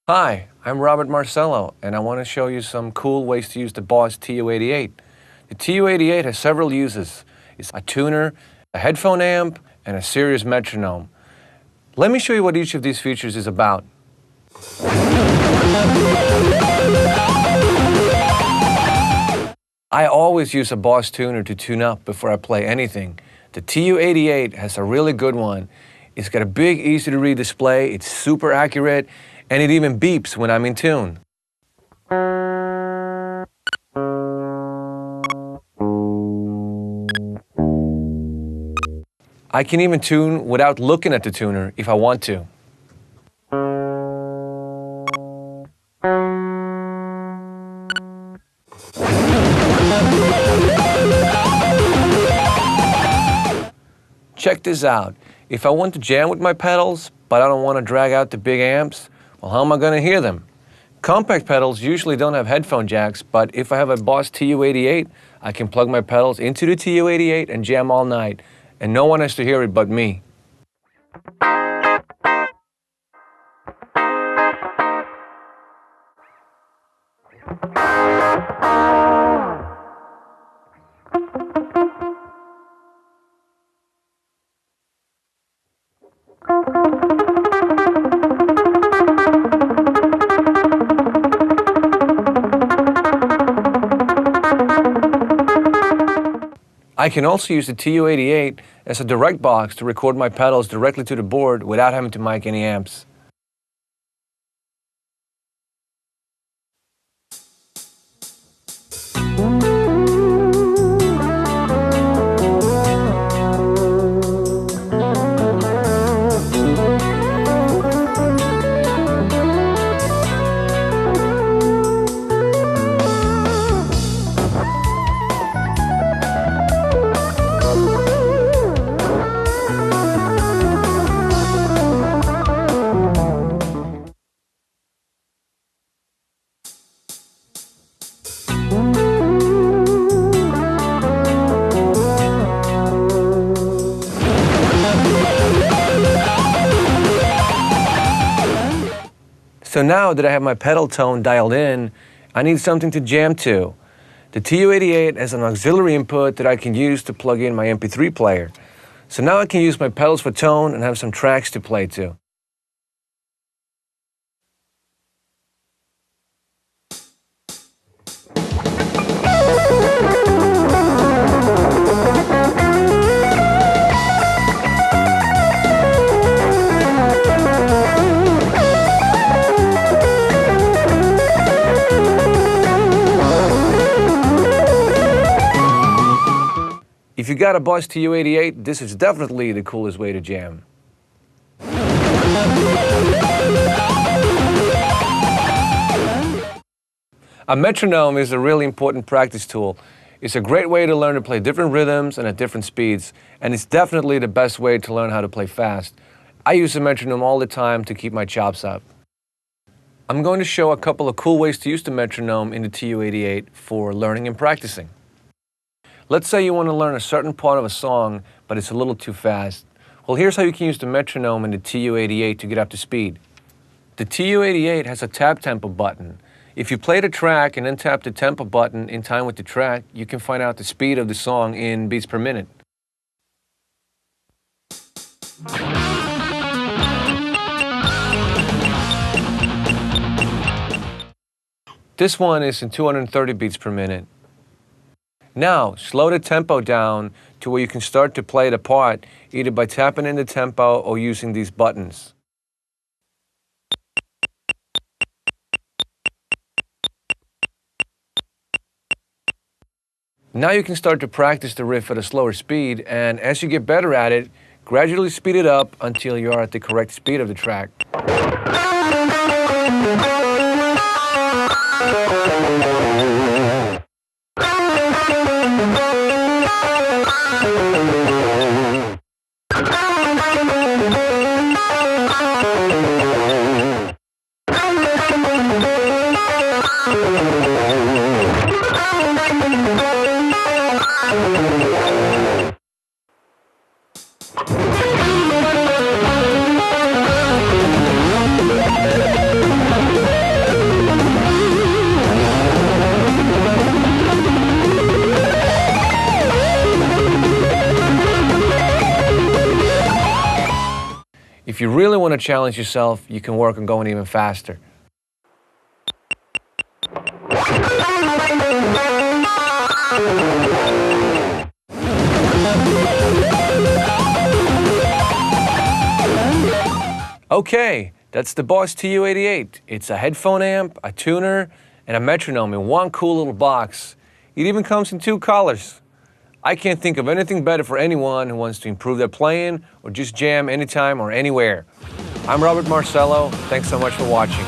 Hi, I'm Robert Marcello, and I want to show you some cool ways to use the Boss TU-88. The TU-88 has several uses. It's a tuner, a headphone amp, and a serious metronome. Let me show you what each of these features is about. I always use a Boss tuner to tune up before I play anything. The TU-88 has a really good one. It's got a big, easy-to-read display, it's super accurate, and it even beeps when I'm in tune. I can even tune without looking at the tuner if I want to. Check this out. If I want to jam with my pedals, but I don't want to drag out the big amps, well, how am I going to hear them? Compact pedals usually don't have headphone jacks, but if I have a Boss TU-88, I can plug my pedals into the TU-88 and jam all night, and no one has to hear it but me. I can also use the TU-88 as a direct box to record my pedals directly to the board without having to mic any amps. So now that I have my pedal tone dialed in, I need something to jam to. The TU-88 has an auxiliary input that I can use to plug in my MP3 player. So now I can use my pedals for tone and have some tracks to play to. If you got a Boss TU-88, this is definitely the coolest way to jam. A metronome is a really important practice tool. It's a great way to learn to play different rhythms and at different speeds, and it's definitely the best way to learn how to play fast. I use a metronome all the time to keep my chops up. I'm going to show a couple of cool ways to use the metronome in the TU-88 for learning and practicing. Let's say you want to learn a certain part of a song, but it's a little too fast. Well, here's how you can use the metronome in the TU-88 to get up to speed. The TU-88 has a tap tempo button. If you play the track and then tap the tempo button in time with the track, you can find out the speed of the song in beats per minute. This one is in 230 beats per minute. Now, slow the tempo down to where you can start to play the part either by tapping in the tempo or using these buttons. Now you can start to practice the riff at a slower speed, and as you get better at it, gradually speed it up until you are at the correct speed of the track. If you really want to challenge yourself, you can work on going even faster. Okay, that's the Boss TU-88. It's a headphone amp, a tuner, and a metronome in one cool little box. It even comes in 2 colors. I can't think of anything better for anyone who wants to improve their playing or just jam anytime or anywhere. I'm Robert Marcello. Thanks so much for watching.